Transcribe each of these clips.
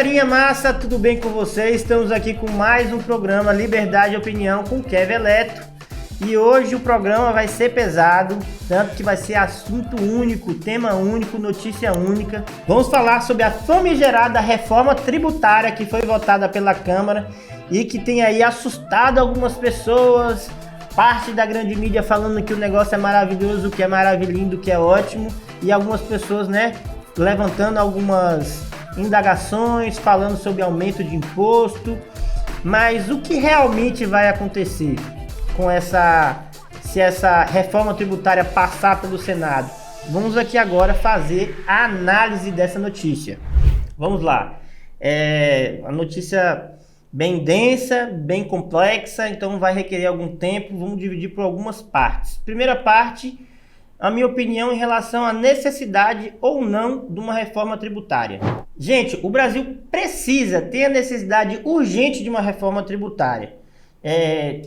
Galerinha massa, tudo bem com vocês? Estamos aqui com mais um programa Liberdade de Opinião com Kevin Eletro. E hoje o programa vai ser pesado, tanto que vai ser assunto único, tema único, notícia única. Vamos falar sobre a famigerada reforma tributária que foi votada pela Câmara e que tem aí assustado algumas pessoas, parte da grande mídia falando que o negócio é maravilhoso, que é maravilhoso, que é ótimo, e algumas pessoas, levantando algumas indagações, falando sobre aumento de imposto. Mas o que realmente vai acontecer se essa reforma tributária passar pelo Senado? Vamos aqui agora fazer a análise dessa notícia. Vamos lá. É uma notícia bem densa, bem complexa, então vai requerer algum tempo. Vamos dividir por algumas partes. Primeira parte, a minha opinião em relação à necessidade ou não de uma reforma tributária. Gente, o Brasil tem a necessidade urgente de uma reforma tributária.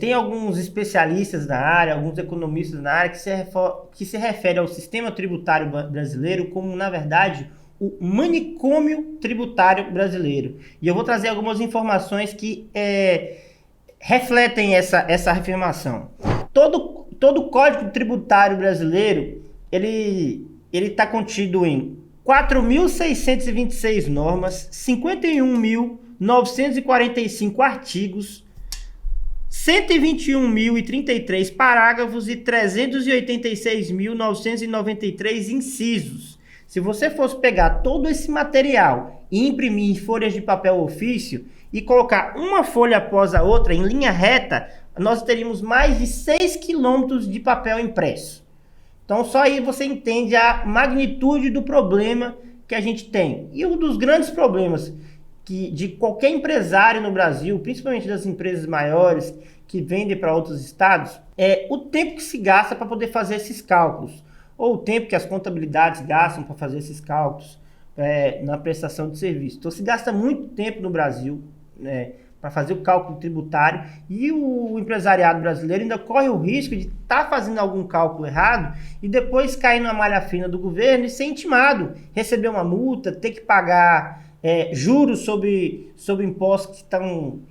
Tem alguns especialistas na área, alguns economistas na área que se refere ao sistema tributário brasileiro como, na verdade, o manicômio tributário brasileiro. E eu vou trazer algumas informações que refletem essa afirmação. Todo o Código Tributário brasileiro, ele está contido em 4.626 normas, 51.945 artigos, 121.033 parágrafos e 386.993 incisos. Se você fosse pegar todo esse material e imprimir em folhas de papel ofício e colocar uma folha após a outra em linha reta, nós teríamos mais de 6 quilômetros de papel impresso. Então só aí você entende a magnitude do problema que a gente tem. E um dos grandes problemas de qualquer empresário no Brasil, principalmente das empresas maiores que vendem para outros estados, é o tempo que se gasta para poder fazer esses cálculos, ou o tempo que as contabilidades gastam para fazer esses cálculos na prestação de serviço. Então se gasta muito tempo no Brasil, para fazer o cálculo tributário, e o empresariado brasileiro ainda corre o risco de estar fazendo algum cálculo errado e depois cair na malha fina do governo e ser intimado, receber uma multa, ter que pagar juros sobre impostos que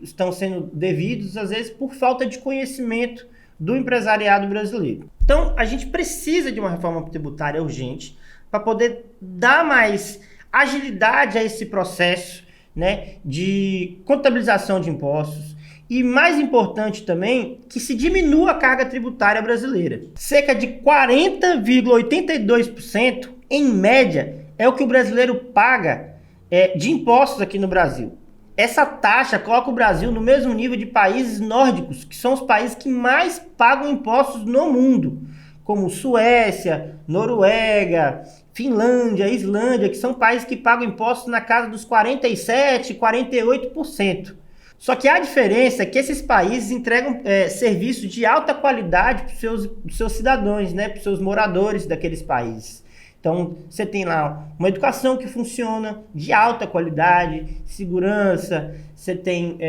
estão sendo devidos, às vezes por falta de conhecimento do empresariado brasileiro. Então a gente precisa de uma reforma tributária urgente para poder dar mais agilidade a esse processo de contabilização de impostos, e mais importante também, que se diminua a carga tributária brasileira. Cerca de 40,82% em média é o que o brasileiro paga de impostos aqui no Brasil. Essa taxa coloca o Brasil no mesmo nível de países nórdicos, que são os países que mais pagam impostos no mundo, como Suécia, Noruega, Finlândia, Islândia, que são países que pagam impostos na casa dos 47%, 48%. Só que a diferença é que esses países entregam serviços de alta qualidade para os seus cidadãos, para os seus moradores daqueles países. Então, você tem lá uma educação que funciona de alta qualidade, segurança, você tem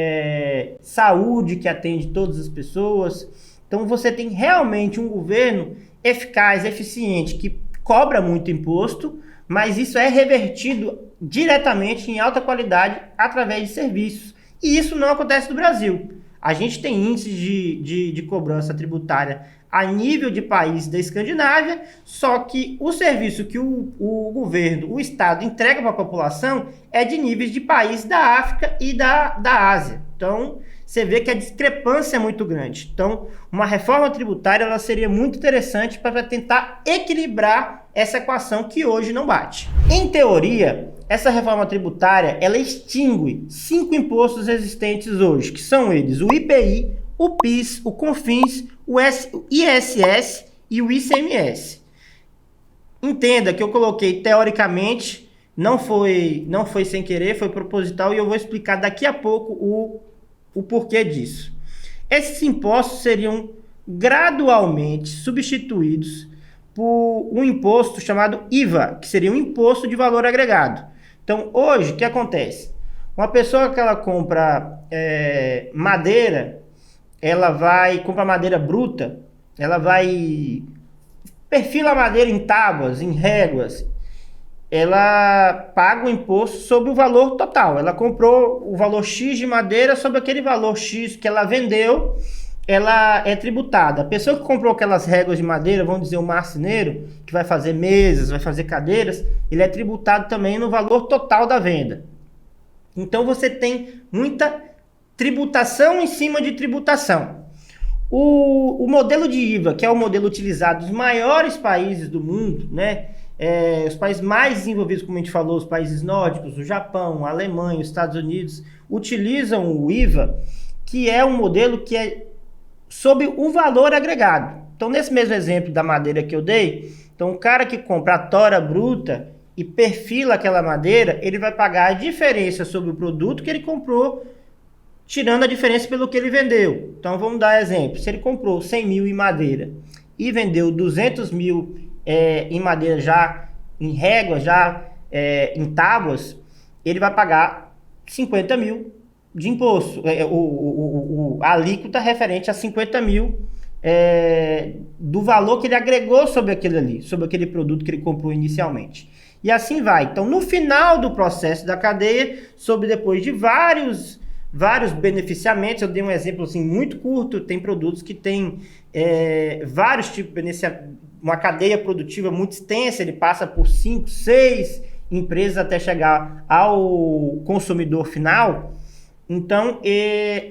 saúde que atende todas as pessoas. Então, você tem realmente um governo eficaz, eficiente, que cobra muito imposto, mas isso é revertido diretamente em alta qualidade através de serviços. E isso não acontece no Brasil. A gente tem índices de cobrança tributária a nível de países da Escandinávia, só que o serviço que o governo, o Estado entrega para a população é de níveis de países da África e da Ásia. Então, você vê que a discrepância é muito grande. Então, uma reforma tributária ela seria muito interessante para tentar equilibrar essa equação que hoje não bate. Em teoria, essa reforma tributária ela extingue 5 impostos existentes hoje, que são eles: o IPI, o PIS, o CONFINS, o ISS e o ICMS. Entenda que eu coloquei teoricamente, não foi sem querer, foi proposital, e eu vou explicar daqui a pouco o porquê disso. Esses impostos seriam gradualmente substituídos por um imposto chamado IVA, que seria um imposto de valor agregado. Então, hoje, o que acontece? Uma pessoa que ela compra madeira, ela vai comprar madeira bruta, ela vai perfila a madeira em tábuas, em réguas, ela paga o imposto sobre o valor total. Ela comprou o valor X de madeira, sobre aquele valor X que ela vendeu, ela é tributada. A pessoa que comprou aquelas réguas de madeira, vamos dizer, o marceneiro, que vai fazer mesas, vai fazer cadeiras, ele é tributado também no valor total da venda. Então você tem muita tributação em cima de tributação. O modelo de IVA, que é o modelo utilizado nos maiores países do mundo, né? Os países mais desenvolvidos, como a gente falou, os países nórdicos, o Japão, a Alemanha, os Estados Unidos, utilizam o IVA, que é um modelo que é sobre o valor agregado. Então, nesse mesmo exemplo da madeira que eu dei, então o cara que compra a tora bruta e perfila aquela madeira, ele vai pagar a diferença sobre o produto que ele comprou, tirando a diferença pelo que ele vendeu. Então, vamos dar exemplo. Se ele comprou 100 mil em madeira e vendeu 200 mil em madeira já, em réguas, já em tábuas, ele vai pagar 50 mil de imposto. A alíquota referente a 50 mil do valor que ele agregou sobre aquele ali, sobre aquele produto que ele comprou inicialmente. E assim vai. Então, no final do processo da cadeia, depois de vários beneficiamentos, eu dei um exemplo assim, muito curto, tem produtos que têm vários tipos de beneficiamentos, uma cadeia produtiva muito extensa, ele passa por 5, 6 empresas até chegar ao consumidor final. Então,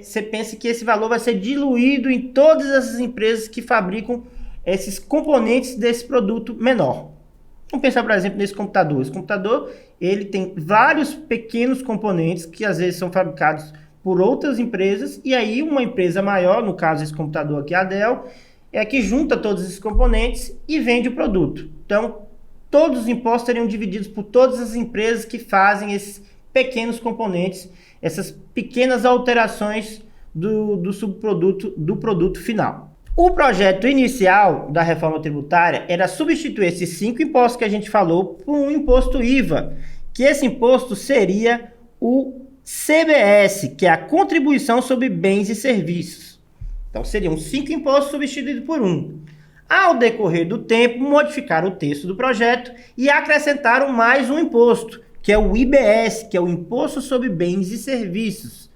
você pensa que esse valor vai ser diluído em todas essas empresas que fabricam esses componentes desse produto menor. Vamos pensar, por exemplo, nesse computador. Esse computador, ele tem vários pequenos componentes que às vezes são fabricados por outras empresas, e aí uma empresa maior, no caso esse computador aqui, a Dell, é que junta todos esses componentes e vende o produto. Então, todos os impostos seriam divididos por todas as empresas que fazem esses pequenos componentes, essas pequenas alterações do subproduto, do produto final. O projeto inicial da reforma tributária era substituir esses 5 impostos que a gente falou por um imposto IVA, que esse imposto seria o CBS, que é a Contribuição sobre Bens e Serviços. Então, seriam 5 impostos substituídos por um. Ao decorrer do tempo, modificaram o texto do projeto e acrescentaram mais um imposto, que é o IBS, que é o Imposto sobre Bens e Serviços.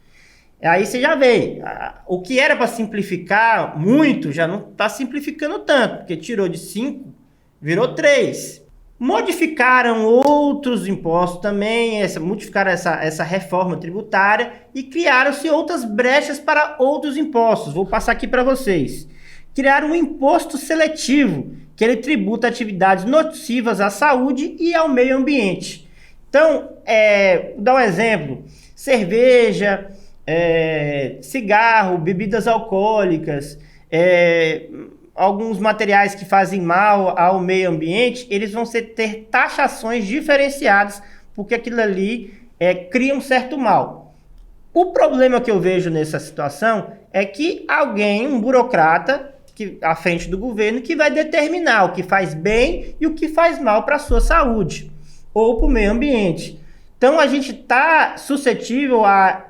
Aí você já vê, o que era para simplificar muito, já não está simplificando tanto, porque tirou de 5, virou 3. Modificaram outros impostos também, modificaram essa reforma tributária e criaram-se outras brechas para outros impostos. Vou passar aqui para vocês. Criaram um imposto seletivo, que ele tributa atividades nocivas à saúde e ao meio ambiente. Então, vou dar um exemplo. Cerveja, cigarro, bebidas alcoólicas, alguns materiais que fazem mal ao meio ambiente, eles vão ter taxações diferenciadas, porque aquilo ali cria um certo mal. O problema que eu vejo nessa situação é que alguém, um burocrata, à frente do governo, que vai determinar o que faz bem e o que faz mal para a sua saúde ou para o meio ambiente. Então a gente está suscetível a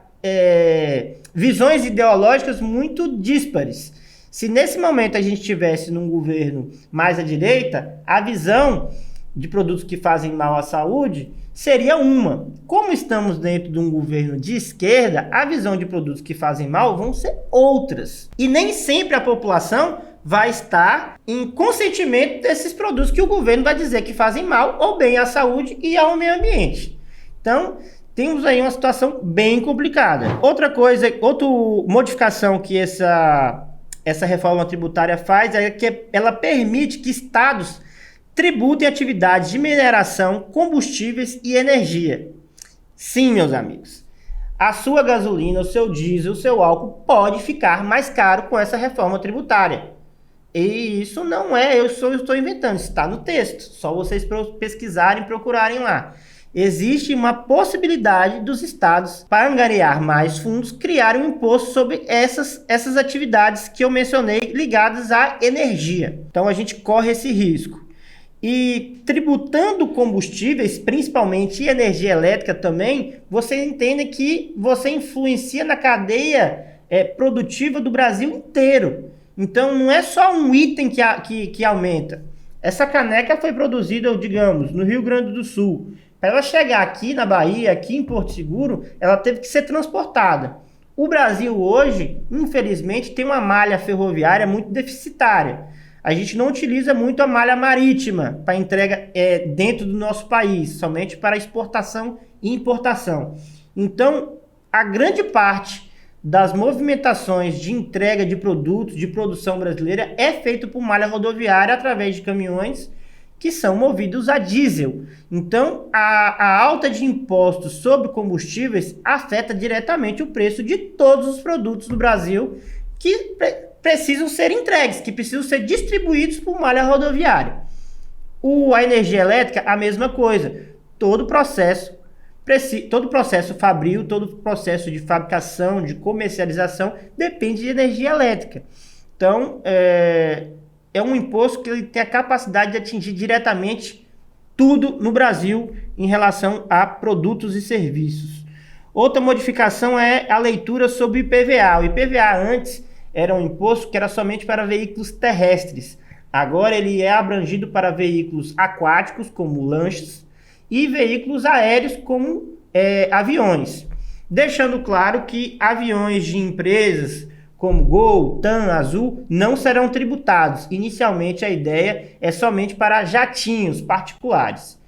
visões ideológicas muito díspares. Se nesse momento a gente estivesse num governo mais à direita, a visão de produtos que fazem mal à saúde seria uma. Como estamos dentro de um governo de esquerda, a visão de produtos que fazem mal vão ser outras. E nem sempre a população vai estar em consentimento desses produtos que o governo vai dizer que fazem mal ou bem à saúde e ao meio ambiente. Então, temos aí uma situação bem complicada. Outra modificação que essa reforma tributária faz é que ela permite que estados tributem atividades de mineração, combustíveis e energia. Sim, meus amigos, a sua gasolina, o seu diesel, o seu álcool pode ficar mais caro com essa reforma tributária. E isso não eu estou inventando, isso está no texto, só vocês pesquisarem e procurarem lá. Existe uma possibilidade dos estados, para angariar mais fundos, criarem um imposto sobre essas atividades que eu mencionei ligadas à energia. Então a gente corre esse risco. E tributando combustíveis, principalmente e energia elétrica também, você entende que você influencia na cadeia produtiva do Brasil inteiro. Então não é só um item que aumenta. Essa caneca foi produzida, digamos, no Rio Grande do Sul. Para ela chegar aqui na Bahia, aqui em Porto Seguro, ela teve que ser transportada. O Brasil hoje, infelizmente, tem uma malha ferroviária muito deficitária. A gente não utiliza muito a malha marítima para entrega dentro do nosso país, somente para exportação e importação. Então, a grande parte das movimentações de entrega de produtos, de produção brasileira, é feito por malha rodoviária através de caminhões que são movidos a diesel. Então, a alta de impostos sobre combustíveis afeta diretamente o preço de todos os produtos do Brasil que precisam ser entregues, que precisam ser distribuídos por malha rodoviária. A energia elétrica, a mesma coisa. Todo processo fabril, todo processo de fabricação, de comercialização, depende de energia elétrica. Então, é um imposto que ele tem a capacidade de atingir diretamente tudo no Brasil em relação a produtos e serviços. Outra modificação é a leitura sobre o IPVA. O IPVA antes era um imposto que era somente para veículos terrestres. Agora ele é abrangido para veículos aquáticos, como lanchas, e veículos aéreos, como aviões. Deixando claro que aviões de empresas como Gol, TAM, Azul, não serão tributados. Inicialmente a ideia é somente para jatinhos particulares.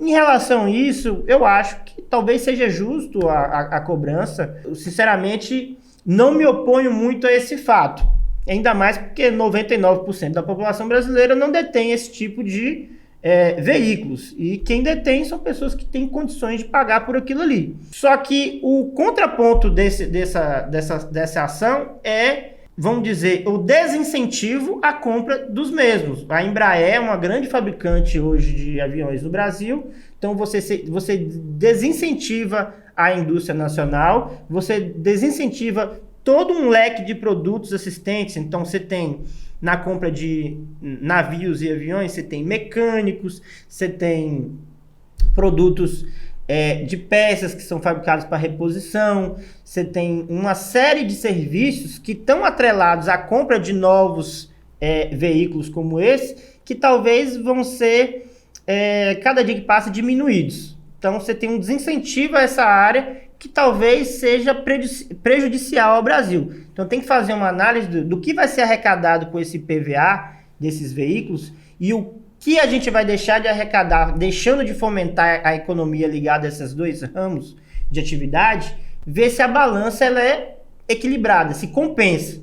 Em relação a isso, eu acho que talvez seja justo a cobrança. Eu, sinceramente, não me oponho muito a esse fato. Ainda mais porque 99% da população brasileira não detém esse tipo de veículos. E quem detém são pessoas que têm condições de pagar por aquilo ali. Só que o contraponto dessa ação é, vamos dizer, o desincentivo à compra dos mesmos. A Embraer é uma grande fabricante hoje de aviões no Brasil, então você desincentiva a indústria nacional, você desincentiva todo um leque de produtos assistentes. Então você tem, na compra de navios e aviões, você tem mecânicos, você tem produtos de peças que são fabricados para reposição, você tem uma série de serviços que estão atrelados à compra de novos veículos como esse, que talvez vão ser, cada dia que passa, diminuídos. Então você tem um desincentivo a essa área que talvez seja prejudicial ao Brasil. Então tem que fazer uma análise do que vai ser arrecadado com esse IPVA desses veículos e o que a gente vai deixar de arrecadar, deixando de fomentar a economia ligada a esses dois ramos de atividade, ver se a balança ela é equilibrada, se compensa.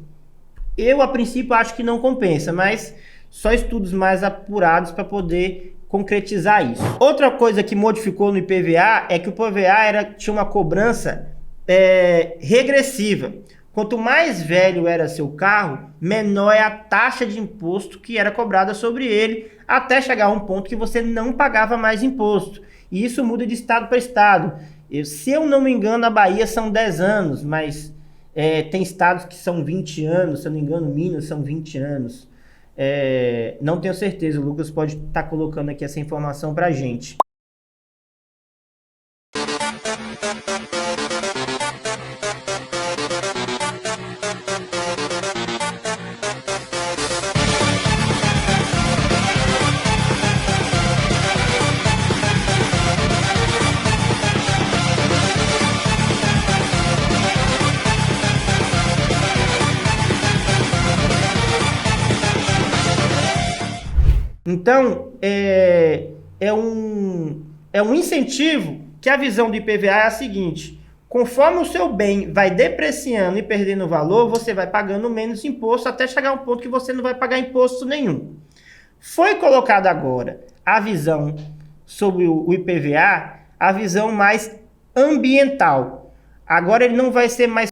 Eu, a princípio, acho que não compensa, mas só estudos mais apurados para poder concretizar isso. Outra coisa que modificou no IPVA é que o IPVA tinha uma cobrança regressiva. Quanto mais velho era seu carro, menor é a taxa de imposto que era cobrada sobre ele, até chegar a um ponto que você não pagava mais imposto. E isso muda de estado para estado. Se eu não me engano, a Bahia são 10 anos, mas tem estados que são 20 anos, se eu não me engano, Minas são 20 anos. Não tenho certeza, o Lucas pode estar colocando aqui essa informação para a gente. Então, é um incentivo que a visão do IPVA é a seguinte: conforme o seu bem vai depreciando e perdendo valor, você vai pagando menos imposto até chegar a um ponto que você não vai pagar imposto nenhum. Foi colocada agora a visão sobre o IPVA, a visão mais ambiental. Agora ele não vai ser mais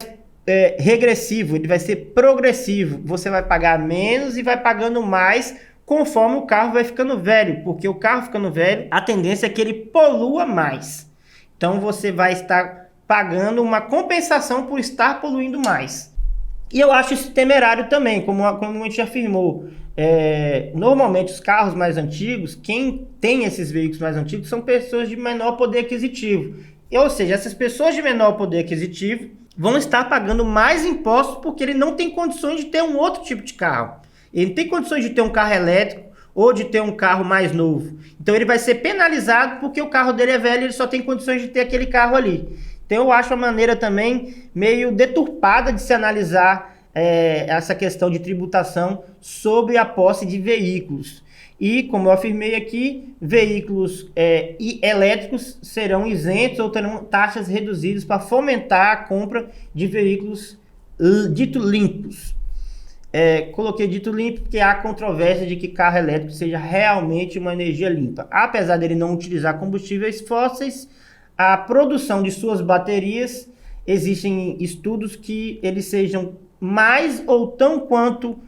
regressivo, ele vai ser progressivo. Você vai pagar menos e vai pagando mais conforme o carro vai ficando velho, porque o carro ficando velho, a tendência é que ele polua mais. Então você vai estar pagando uma compensação por estar poluindo mais. E eu acho isso temerário também, como a gente afirmou. Normalmente os carros mais antigos, quem tem esses veículos mais antigos são pessoas de menor poder aquisitivo. Ou seja, essas pessoas de menor poder aquisitivo vão estar pagando mais impostos porque ele não tem condições de ter um outro tipo de carro. Ele tem condições de ter um carro elétrico, ou de ter um carro mais novo. Então ele vai ser penalizado porque o carro dele é velho e ele só tem condições de ter aquele carro ali. Então eu acho a maneira também meio deturpada de se analisar essa questão de tributação sobre a posse de veículos. E, como eu afirmei aqui, veículos elétricos serão isentos ou terão taxas reduzidas para fomentar a compra de veículos dito limpos. Coloquei dito limpo porque há controvérsia de que carro elétrico seja realmente uma energia limpa. Apesar dele não utilizar combustíveis fósseis, a produção de suas baterias, existem estudos que eles sejam mais ou tão quanto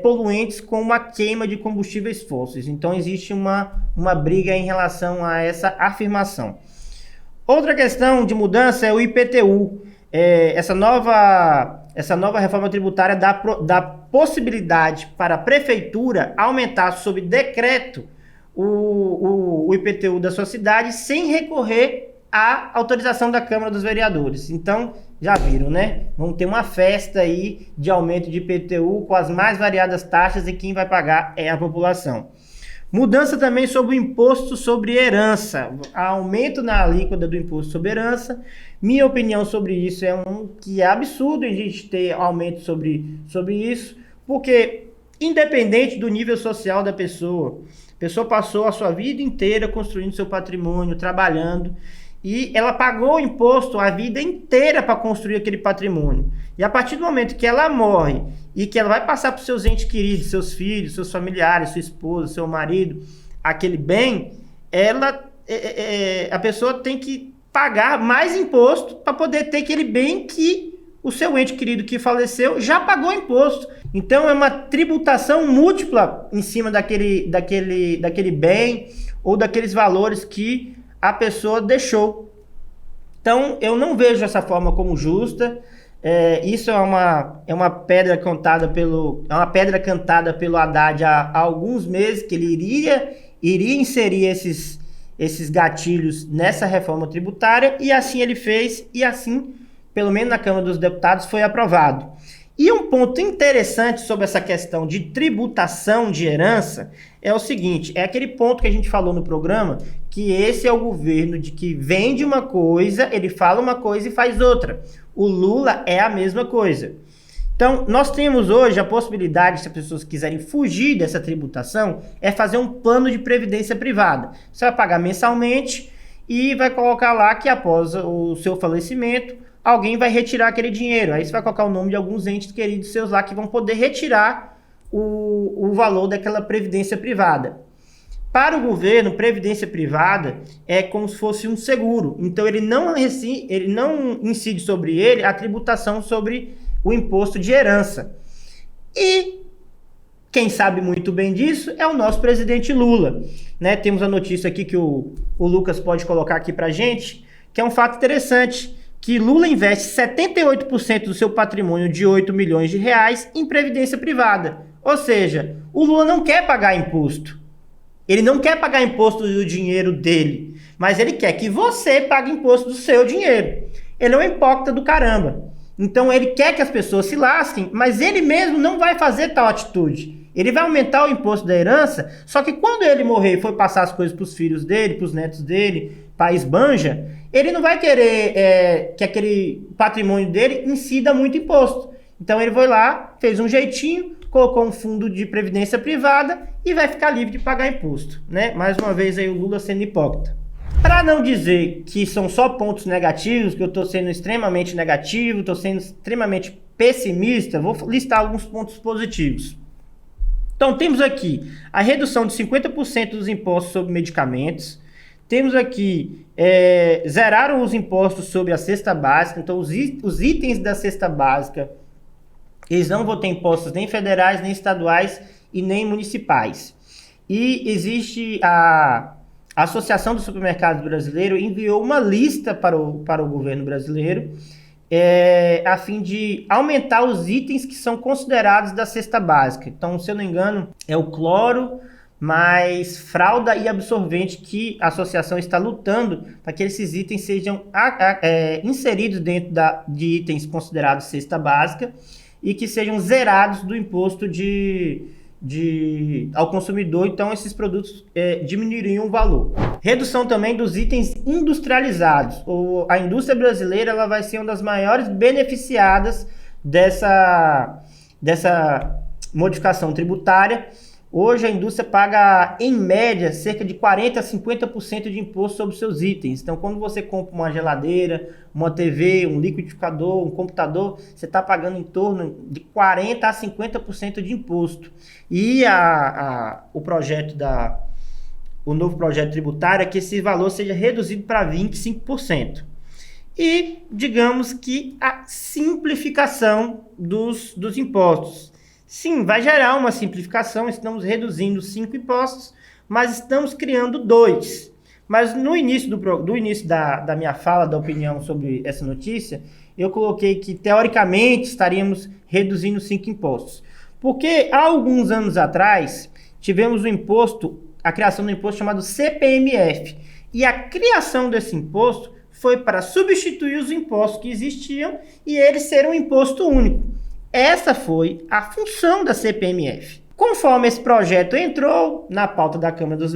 poluentes como a queima de combustíveis fósseis. Então existe uma briga em relação a essa afirmação. Outra questão de mudança é o IPTU. Essa nova reforma tributária dá possibilidade para a prefeitura aumentar sob decreto o IPTU da sua cidade sem recorrer à autorização da Câmara dos Vereadores. Então, já viram, né? Vamos ter uma festa aí de aumento de IPTU com as mais variadas taxas e quem vai pagar é a população. Mudança também sobre o imposto sobre herança. Aumento na alíquota do imposto sobre herança. Minha opinião sobre isso que é absurdo a gente ter aumento sobre isso, porque independente do nível social da pessoa, a pessoa passou a sua vida inteira construindo seu patrimônio, trabalhando, e ela pagou o imposto a vida inteira para construir aquele patrimônio. E a partir do momento que ela morre e que ela vai passar para os seus entes queridos, seus filhos, seus familiares, sua esposa, seu marido, aquele bem, a pessoa tem que pagar mais imposto para poder ter aquele bem que o seu ente querido que faleceu já pagou imposto. Então é uma tributação múltipla em cima daquele bem ou daqueles valores que a pessoa deixou. Então eu não vejo essa forma como justa. Isso é uma pedra cantada pelo Haddad há alguns meses, que ele iria inserir esses gatilhos nessa reforma tributária, e assim ele fez, e assim, pelo menos na Câmara dos Deputados, foi aprovado. E um ponto interessante sobre essa questão de tributação de herança é o seguinte, é aquele ponto que a gente falou no programa, que esse é o governo de que vende uma coisa, ele fala uma coisa e faz outra. O Lula é a mesma coisa. Então, nós temos hoje a possibilidade, se as pessoas quiserem fugir dessa tributação, é fazer um plano de previdência privada. Você vai pagar mensalmente e vai colocar lá que após o seu falecimento, alguém vai retirar aquele dinheiro. Aí você vai colocar o nome de alguns entes queridos seus lá que vão poder retirar o valor daquela previdência privada. Para o governo, previdência privada é como se fosse um seguro. Então ele não incide sobre ele a tributação sobre o imposto de herança. E quem sabe muito bem disso é o nosso presidente Lula, né? Temos a notícia aqui que o Lucas pode colocar aqui pra gente, que é um fato interessante, que Lula investe 78% do seu patrimônio de 8 milhões de reais em previdência privada. Ou seja, o Lula não quer pagar imposto. Ele não quer pagar imposto do dinheiro dele, mas ele quer que você pague imposto do seu dinheiro. Ele é um hipócrita do caramba. Então ele quer que as pessoas se lasquem, mas ele mesmo não vai fazer tal atitude. Ele vai aumentar o imposto da herança, só que quando ele morrer e for passar as coisas para os filhos dele, para os netos dele, para a esbanja, ele não vai querer que aquele patrimônio dele incida muito imposto. Então ele foi lá, fez um jeitinho, colocou um fundo de previdência privada e vai ficar livre de pagar imposto, né? Mais uma vez aí o Lula sendo hipócrita. Para não dizer que são só pontos negativos, que eu estou sendo extremamente negativo, estou sendo extremamente pessimista, vou listar alguns pontos positivos. Então temos aqui a redução de 50% dos impostos sobre medicamentos, temos aqui, zeraram os impostos sobre a cesta básica, então os itens da cesta básica, eles não vão ter impostos nem federais, nem estaduais e nem municipais. E existe a Associação dos Supermercados Brasileiros enviou uma lista para o governo brasileiro a fim de aumentar os itens que são considerados da cesta básica. Então, se eu não me engano, é o cloro, mais fralda e absorvente que a associação está lutando para que esses itens sejam inseridos dentro de itens considerados cesta básica e que sejam zerados do imposto de ao consumidor, então esses produtos diminuiriam o valor. Redução também dos itens industrializados. A indústria brasileira ela vai ser uma das maiores beneficiadas dessa modificação tributária. Hoje a indústria paga, em média, cerca de 40% a 50% de imposto sobre seus itens. Então, quando você compra uma geladeira, uma TV, um liquidificador, um computador, você está pagando em torno de 40% a 50% de imposto. E o novo projeto tributário é que esse valor seja reduzido para 25%. E, digamos que a simplificação dos impostos. Sim, vai gerar uma simplificação, estamos reduzindo 5 impostos, mas estamos criando 2. Mas no início da minha fala, da opinião sobre essa notícia, eu coloquei que, teoricamente, estaríamos reduzindo 5 impostos. Porque, há alguns anos atrás, tivemos a criação do imposto chamado CPMF. E a criação desse imposto foi para substituir os impostos que existiam e eles serem um imposto único. Essa foi a função da CPMF. Conforme esse projeto entrou na pauta da Câmara dos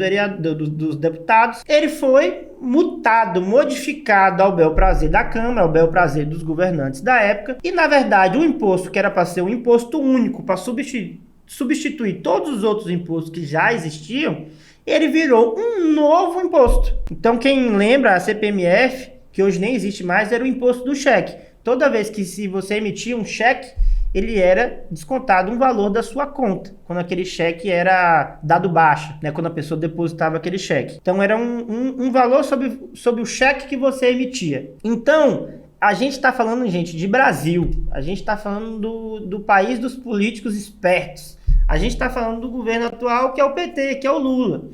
Deputados, ele foi modificado ao bel prazer da Câmara, ao bel prazer dos governantes da época. E, na verdade, o imposto que era para ser um imposto único, para substituir todos os outros impostos que já existiam, ele virou um novo imposto. Então, quem lembra, a CPMF, que hoje nem existe mais, era o imposto do cheque. Toda vez que se você emitia um cheque, ele era descontado um valor da sua conta, quando aquele cheque era dado baixa, né? Quando a pessoa depositava aquele cheque. Então, era um valor sobre o cheque que você emitia. Então, a gente está falando, gente, de Brasil. A gente está falando do país dos políticos espertos. A gente está falando do governo atual, que é o PT, que é o Lula.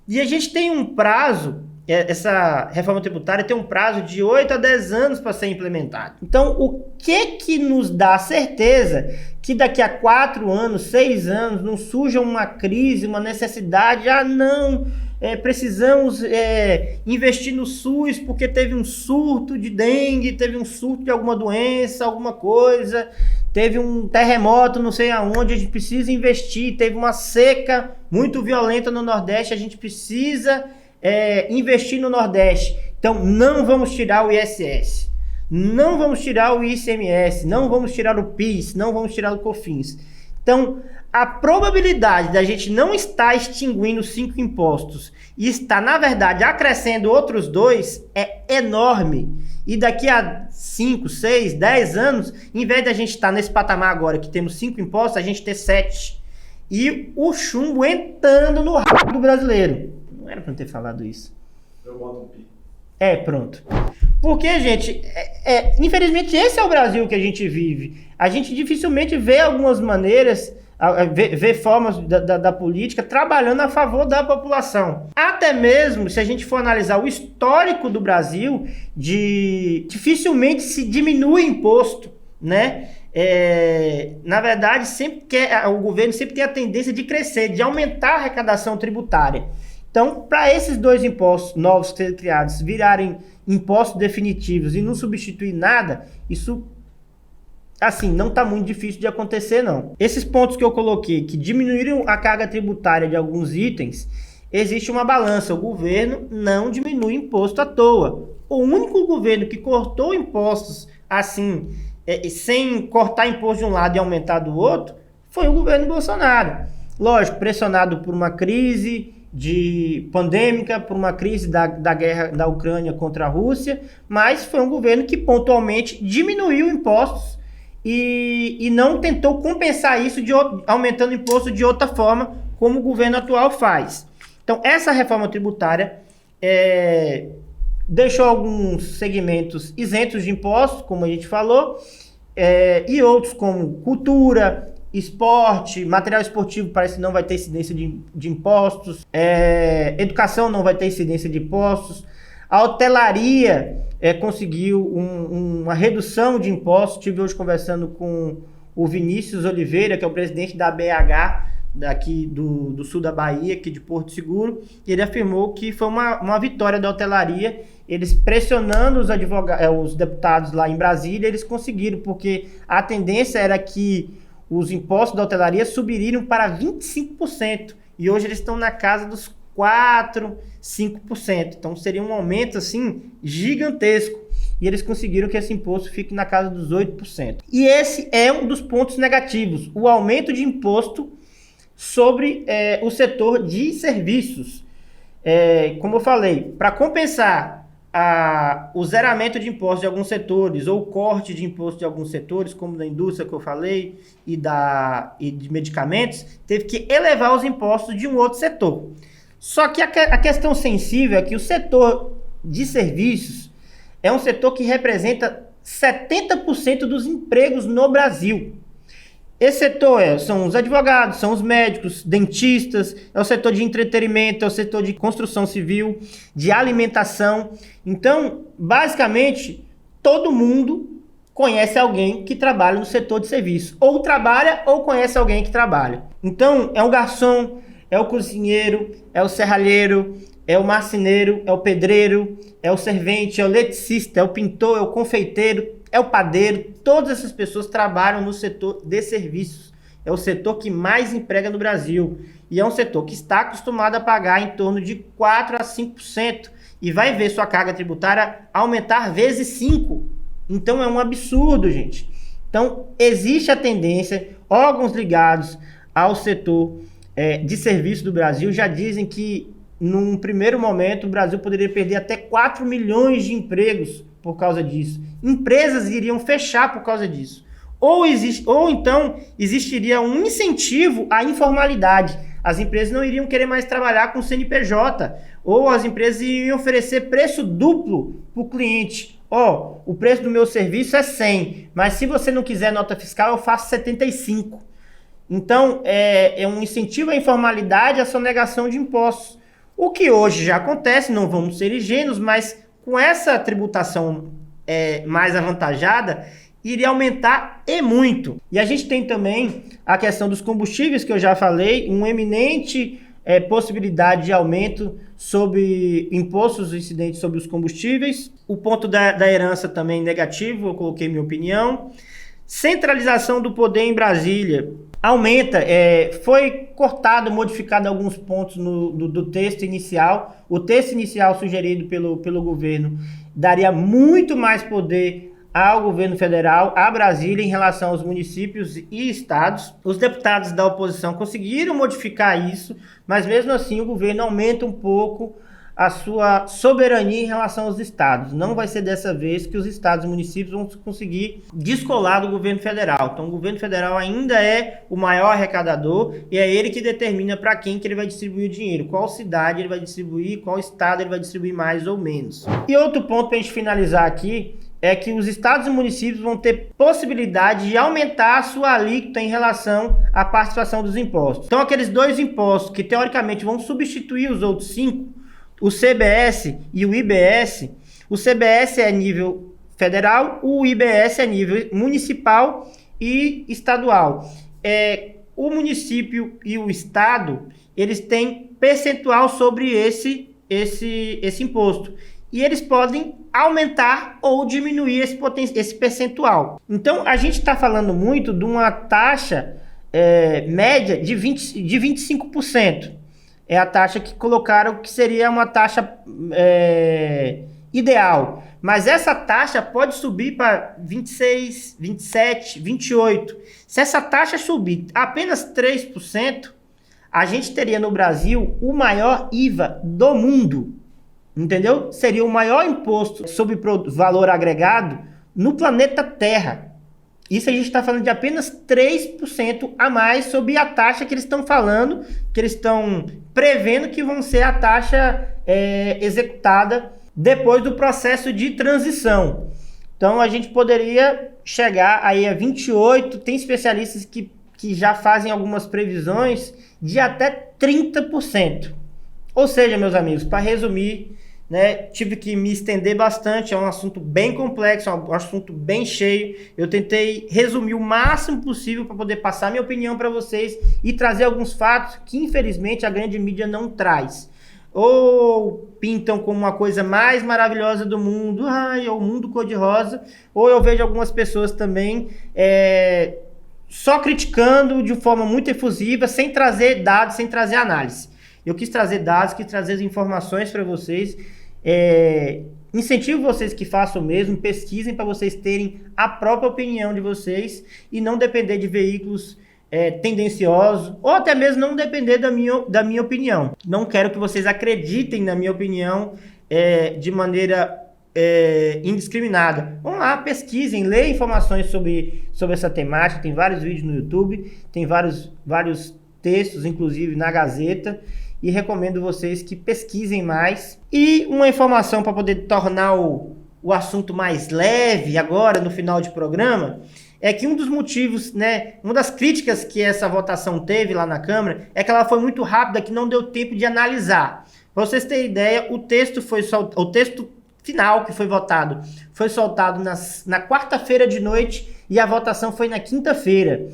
E a gente tem um prazo, essa reforma tributária tem um prazo de 8 a 10 anos para ser implementada. Então, o que nos dá a certeza que daqui a 4 anos, 6 anos, não surja uma crise, uma necessidade, precisamos investir no SUS porque teve um surto de dengue, teve um surto de alguma doença, alguma coisa, teve um terremoto não sei aonde, a gente precisa investir, teve uma seca muito violenta no Nordeste, a gente precisa investir no Nordeste. Então, não vamos tirar o ISS, não vamos tirar o ICMS, não vamos tirar o PIS, não vamos tirar o COFINS. Então, a probabilidade da gente não estar extinguindo 5 impostos e estar, na verdade, acrescendo outros 2 é enorme. E daqui a 5, 6, 10 anos, em vez de a gente estar nesse patamar agora que temos 5 impostos, a gente ter 7. E o chumbo entrando no rabo do brasileiro. Não era pra não ter falado isso. Eu boto um pi. Pronto. Porque, gente, infelizmente esse é o Brasil que a gente vive. A gente dificilmente vê algumas maneiras, vê formas da política trabalhando a favor da população. Até mesmo, se a gente for analisar o histórico do Brasil, dificilmente se diminui imposto, né? Na verdade, o governo sempre tem a tendência de crescer, de aumentar a arrecadação tributária. Então, para esses 2 impostos novos que serem criados virarem impostos definitivos e não substituir nada, isso, assim, não está muito difícil de acontecer, não. Esses pontos que eu coloquei, que diminuíram a carga tributária de alguns itens, existe uma balança. O governo não diminui imposto à toa. O único governo que cortou impostos, assim, sem cortar imposto de um lado e aumentar do outro, foi o governo Bolsonaro. Lógico, pressionado por uma crise pandêmica, por uma crise da guerra da Ucrânia contra a Rússia, mas foi um governo que pontualmente diminuiu impostos e não tentou compensar isso aumentando imposto de outra forma, como o governo atual faz. Então, essa reforma tributária deixou alguns segmentos isentos de impostos, como a gente falou, e outros como cultura, esporte, material esportivo parece que não vai ter incidência de impostos, educação não vai ter incidência de impostos, a hotelaria conseguiu uma redução de impostos. Estive hoje conversando com o Vinícius Oliveira, que é o presidente da BH, daqui do sul da Bahia, aqui de Porto Seguro, e ele afirmou que foi uma vitória da hotelaria. Eles pressionando os deputados lá em Brasília, eles conseguiram, porque a tendência era que os impostos da hotelaria subiriam para 25%. E hoje eles estão na casa dos 4%, 5%. Então seria um aumento assim gigantesco. E eles conseguiram que esse imposto fique na casa dos 8%. E esse é um dos pontos negativos, o aumento de imposto sobre o setor de serviços. Como eu falei, para compensar o zeramento de impostos de alguns setores ou o corte de impostos de alguns setores, como da indústria que eu falei e de medicamentos, teve que elevar os impostos de um outro setor. Só que a questão sensível é que o setor de serviços é um setor que representa 70% dos empregos no Brasil. Esse setor são os advogados, são os médicos, dentistas, é o setor de entretenimento, é o setor de construção civil, de alimentação. Então, basicamente, todo mundo conhece alguém que trabalha no setor de serviço. Ou trabalha ou conhece alguém que trabalha. Então, é o garçom, é o cozinheiro, é o serralheiro, é o marceneiro, é o pedreiro, é o servente, é o eletricista, é o pintor, é o confeiteiro, é o padeiro. Todas essas pessoas trabalham no setor de serviços. É o setor que mais emprega no Brasil. E é um setor que está acostumado a pagar em torno de 4% a 5%. E vai ver sua carga tributária aumentar vezes 5. Então é um absurdo, gente. Então existe a tendência, órgãos ligados ao setor de serviço do Brasil já dizem que num primeiro momento o Brasil poderia perder até 4 milhões de empregos por causa disso. Empresas iriam fechar por causa disso. Ou então existiria um incentivo à informalidade. As empresas não iriam querer mais trabalhar com CNPJ. Ou as empresas iriam oferecer preço duplo para o cliente. O preço do meu serviço é 100, mas se você não quiser nota fiscal, eu faço 75. Então, é um incentivo à informalidade, à sonegação de impostos. O que hoje já acontece, não vamos ser ingênuos, mas com essa tributação mais avantajada, iria aumentar e muito. E a gente tem também a questão dos combustíveis, que eu já falei, uma eminente possibilidade de aumento sobre impostos incidentes sobre os combustíveis. O ponto da herança também negativo, eu coloquei minha opinião. Centralização do poder em Brasília. Aumenta, foi cortado, modificado alguns pontos do texto inicial. O texto inicial sugerido pelo governo daria muito mais poder ao governo federal, a Brasília, em relação aos municípios e estados. Os deputados da oposição conseguiram modificar isso, mas mesmo assim o governo aumenta um pouco a sua soberania em relação aos estados. Não vai ser dessa vez que os estados e municípios vão conseguir descolar do governo federal. Então o governo federal ainda é o maior arrecadador e é ele que determina para quem que ele vai distribuir o dinheiro, qual cidade ele vai distribuir, qual estado ele vai distribuir mais ou menos. E outro ponto para a gente finalizar aqui é que os estados e municípios vão ter possibilidade de aumentar a sua alíquota em relação à participação dos impostos. Então aqueles dois impostos que teoricamente vão substituir os outros 5, o CBS e o IBS, o CBS é nível federal, o IBS é nível municipal e estadual. O município e o estado, eles têm percentual sobre esse imposto. E eles podem aumentar ou diminuir esse percentual. Então, a gente está falando muito de uma taxa média de 25%. É a taxa que colocaram que seria uma taxa ideal. Mas essa taxa pode subir para 26, 27, 28. Se essa taxa subir apenas 3%, a gente teria no Brasil o maior IVA do mundo. Entendeu? Seria o maior imposto sobre valor agregado no planeta Terra. Isso a gente está falando de apenas 3% a mais sobre a taxa que eles estão falando, que eles estão prevendo que vão ser a taxa executada depois do processo de transição. Então a gente poderia chegar aí a 28%, tem especialistas que já fazem algumas previsões de até 30%. Ou seja, meus amigos, para resumir, tive que me estender bastante, é um assunto bem complexo, é um assunto bem cheio. Eu tentei resumir o máximo possível para poder passar minha opinião para vocês e trazer alguns fatos que infelizmente a grande mídia não traz. Ou pintam como uma coisa mais maravilhosa do mundo, é o mundo cor-de-rosa, ou eu vejo algumas pessoas também só criticando de forma muito efusiva, sem trazer dados, sem trazer análise. Eu quis trazer dados, quis trazer informações para vocês. Incentivo vocês que façam o mesmo, pesquisem para vocês terem a própria opinião de vocês e não depender de veículos tendenciosos, ou até mesmo não depender da minha opinião. Não quero que vocês acreditem na minha opinião de maneira indiscriminada. Vão lá, pesquisem, leiam informações sobre essa temática. Tem vários vídeos no YouTube, tem vários textos, inclusive na Gazeta, e recomendo vocês que pesquisem mais. E uma informação para poder tornar o assunto mais leve agora no final de programa, é que um dos motivos, uma das críticas que essa votação teve lá na Câmara é que ela foi muito rápida, que não deu tempo de analisar. Para vocês terem ideia, o texto final que foi votado foi soltado na quarta-feira de noite e a votação foi na quinta-feira.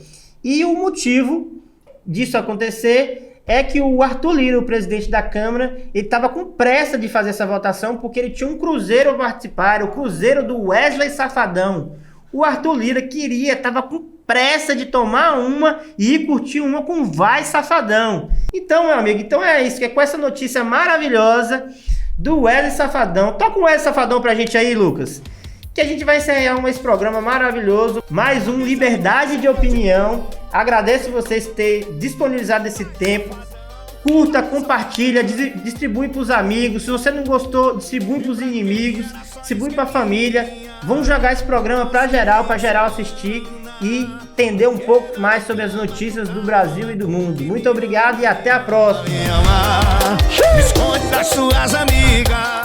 E o motivo disso acontecer é que o Arthur Lira, o presidente da Câmara, ele estava com pressa de fazer essa votação porque ele tinha um cruzeiro a participar, o cruzeiro do Wesley Safadão. O Arthur Lira estava com pressa de tomar uma e ir curtir uma com Vai Safadão. Então, meu amigo, é isso, que é com essa notícia maravilhosa do Wesley Safadão. Toca o Wesley Safadão pra gente aí, Lucas, que a gente vai encerrar esse programa maravilhoso. Mais um Liberdade de Opinião. Agradeço vocês terem disponibilizado esse tempo. Curta, compartilha, distribui para os amigos. Se você não gostou, distribui para os inimigos, distribui para a família. Vamos jogar esse programa para geral assistir e entender um pouco mais sobre as notícias do Brasil e do mundo. Muito obrigado e até a próxima. Esconde das suas amigas.